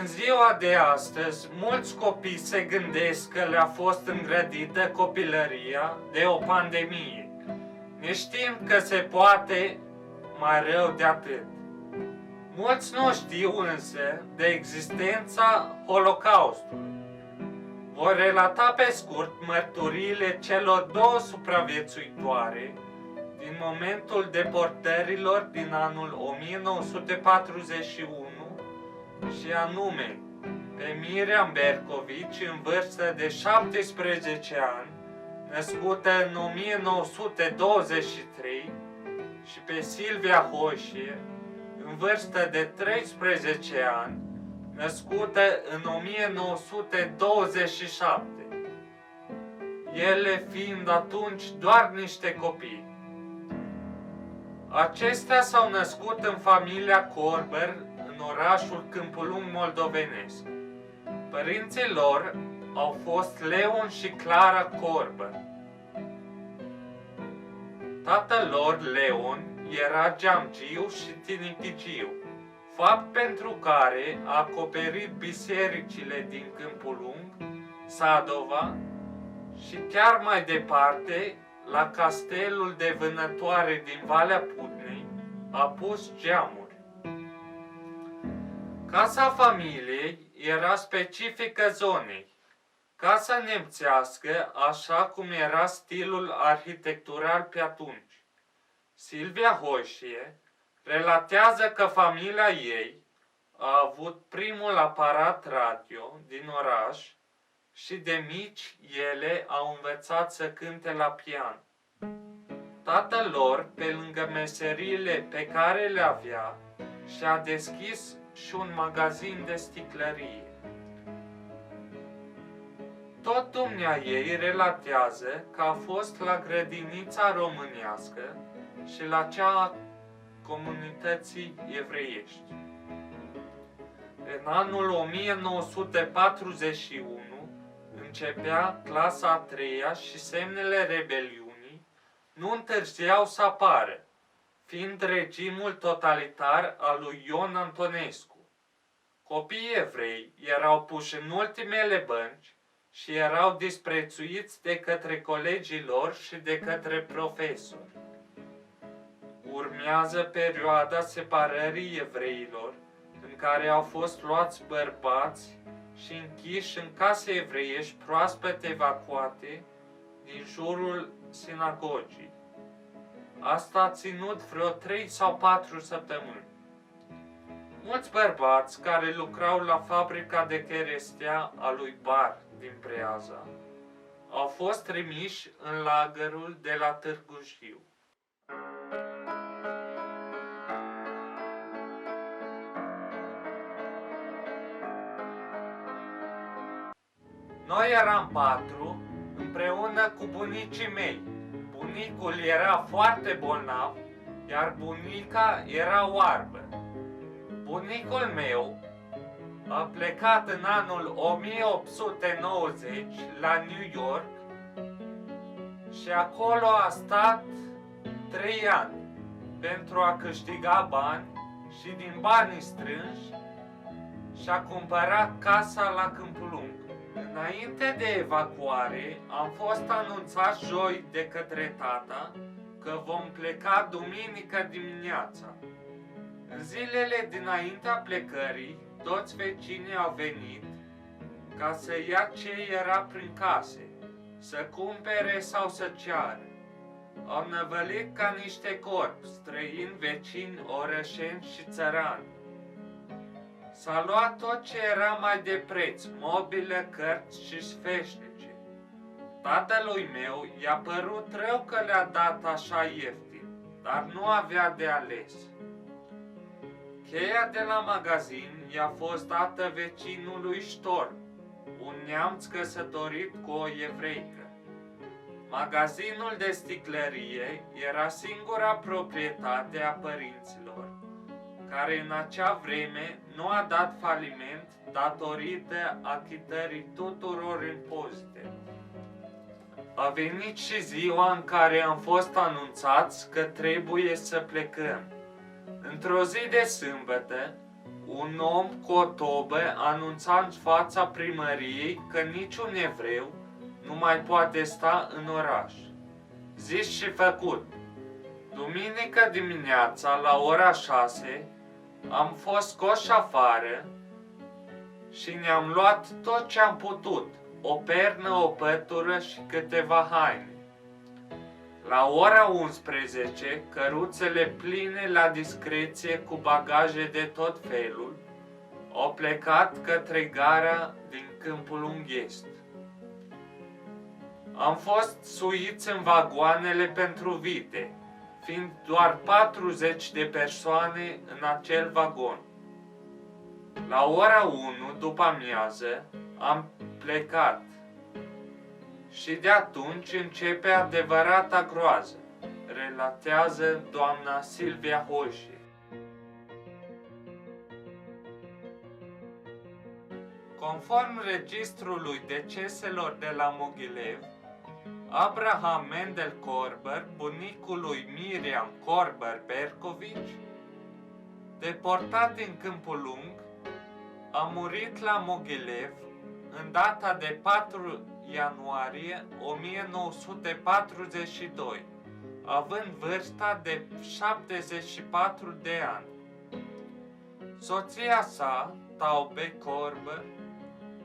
În ziua de astăzi, mulți copii se gândesc că le-a fost îngrădită copilăria de o pandemie, neștiind că se poate mai rău de atât. Mulți nu știu însă de existența Holocaustului. Voi relata pe scurt mărturiile celor două supraviețuitoare din momentul deportărilor din anul 1941 și anume pe Miriam Bercovici în vârstă de 17 ani, născută în 1923, și pe Silvia Hoșie în vârstă de 13 ani, născută în 1927, ele fiind atunci doar niște copii. Acestea s-au născut în familia Corber, în orașul Câmpul Lung moldovenesc. Părinții lor au fost Leon și Clara Corber. Tatăl lor, Leon, era geamgiu și tinichigiu, fapt pentru care a acoperit bisericile din Câmpul Lung, Sadova și chiar mai departe, la castelul de vânătoare din Valea Putnei, a pus geamuri. Casa familiei era specifică zonei, casa nemțească, așa cum era stilul arhitectural pe atunci. Silvia Hoșie relatează că familia ei a avut primul aparat radio din oraș și de mici ele au învățat să cânte la pian. Tatăl lor, pe lângă meseriile pe care le avea, și-a deschis și un magazin de sticlărie. Tot dumnea ei relatează că a fost la grădinița românească și la cea a comunității evreiești. În anul 1941 începea clasa a treia și semnele rebeliunii nu întârziau să apară, fiind regimul totalitar al lui Ion Antonescu. Copiii evrei erau puși în ultimele bănci și erau disprețuiți de către colegii lor și de către profesori. Urmează perioada separării evreilor, în care au fost luați bărbați și închiși în case evreiești proaspăt evacuate din jurul sinagogii. Asta a ținut vreo 3 sau 4 săptămâni. Mulți bărbați care lucrau la fabrica de cherestea a lui Bar din Preaza au fost trimiși în lagărul de la Târgu Jiu. Noi eram 4 împreună cu bunicii mei. Bunicul era foarte bolnav, iar bunica era oarbă. Bunicul meu a plecat în anul 1890 la New York și acolo a stat 3 ani pentru a câștiga bani și din banii strânși și-a cumpărat casa la Câmpul Lung. Înainte de evacuare, am fost anunțat joi de către tata că vom pleca duminică dimineața. În zilele dinaintea plecării, toți vecinii au venit ca să ia ce era prin case, să cumpere sau să ceară. Au năvălit ca niște corpi, străini, vecini, orășeni și țărani. S-a luat tot ce era mai de preț, mobile, cărți și sfeșnice. Tatălui meu i-a părut rău că le-a dat așa ieftin, dar nu avea de ales. Cheia de la magazin i-a fost dată vecinului Ștorm, un neamț căsătorit cu o evreică. Magazinul de sticlărie era singura proprietate a părinților, care în acea vreme nu a dat faliment datorită achitării tuturor impozitelor. A venit și ziua în care am fost anunțați că trebuie să plecăm. Într-o zi de sâmbătă, un om cu o tobă anunța în fața primăriei că niciun evreu nu mai poate sta în oraș. Zis și făcut. Duminică dimineața, la ora 6, am fost scoși afară și ne-am luat tot ce am putut, o pernă, o pătură și câteva haine. La ora 11, căruțele pline la discreție cu bagaje de tot felul au plecat către gara din Câmpul Lung Est. Am fost suiți în vagoanele pentru vite, fiind doar 40 de persoane în acel vagon. La ora 1 după amiază am plecat și de atunci începe adevărata groază, relatează doamna Silvia Hoșie. Conform registrului deceselor de la Mogilev, Abraham Mendel Korber, bunicul lui Miriam Korber Berkovici, deportat din Câmpul Lung, a murit la Mogilev în data de 4 ianuarie 1942, având vârsta de 74 de ani. Soția sa, Taube Korber,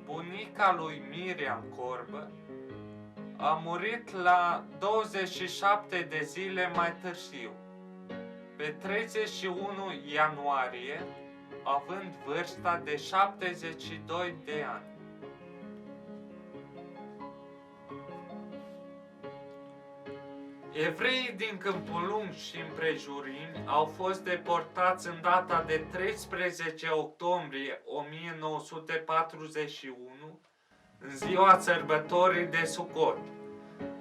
bunica lui Miriam Korber, a murit la 27 de zile mai târziu, pe 31 ianuarie, având vârsta de 72 de ani. Evreii din Câmpul Lung și împrejurimi au fost deportați în data de 13 octombrie 1941, în ziua sărbătorii de Sucot.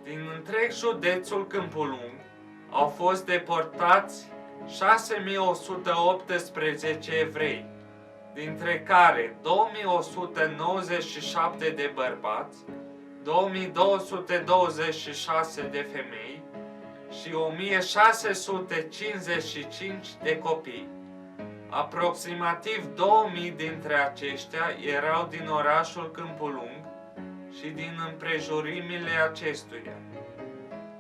Din întreg județul Câmpul Lung au fost deportați 6118 evrei, dintre care 2197 de bărbați, 2226 de femei și 1655 de copii. Aproximativ 2000 dintre aceștia erau din orașul Câmpul Lung și din împrejurimile acestuia.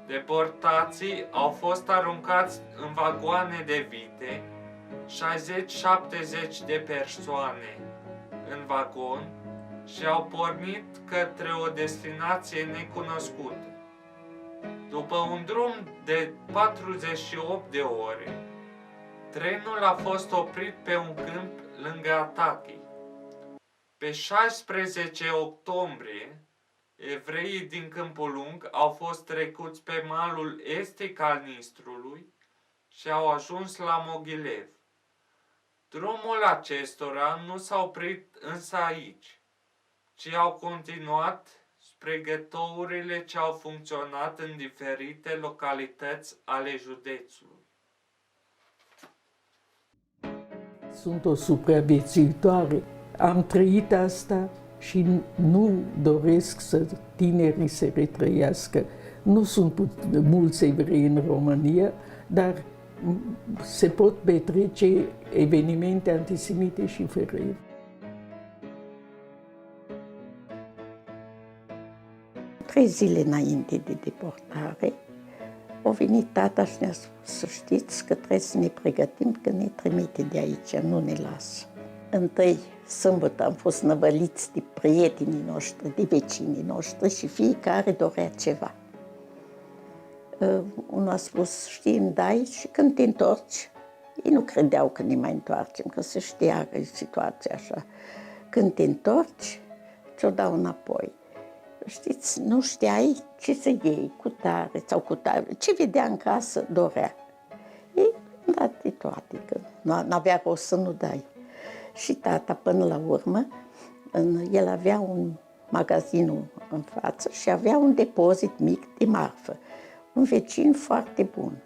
Deportații au fost aruncați în vagoane de vite, 60-70 de persoane în vagon, și au pornit către o destinație necunoscută. După un drum de 48 de ore, trenul a fost oprit pe un câmp lângă Atachi. Pe 16 octombrie, evreii din Câmpul Lung au fost trecuți pe malul estic al Nistrului și au ajuns la Mogilev. Drumul acestora nu s-a oprit însă aici, ci au continuat spre ghetourile ce au funcționat în diferite localități ale județului. Sunt o supraviețuitoare. Am trăit asta și nu doresc să tinerii se retrăiască. Nu sunt mulți evrei în România, dar se pot petrece evenimente antisemite și fără. 3 zile înainte de deportare, a venit tata și ne-a spus să știți că trebuie să ne pregătim, că ne trimite de aici, nu ne lasă. Întâi, sâmbătă, am fost năvăliți de prietenii noștri, de vecinii noștri și fiecare dorea ceva. Unul a spus, știi, îmi dai și când te întorci, ei nu credeau că ne mai întoarcem, că se știa că e situația așa. Când te întorci, ți-o dau înapoi. Știți, nu știai ce să iei, cu tare sau cu tare. Ce vedea în casă, dorea. Ei, date toate, că n-avea rost să nu dai. Și tata, până la urmă, el avea un magazin în față și avea un depozit mic de marfă. Un vecin foarte bun.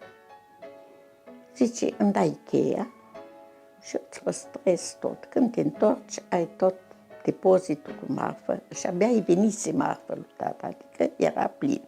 Zice, îmi dai cheia și eu îți păstrez tot. Când te întorci, ai tot depozitul cu marfă și abia îi venise marfă lui tata, adică era plin.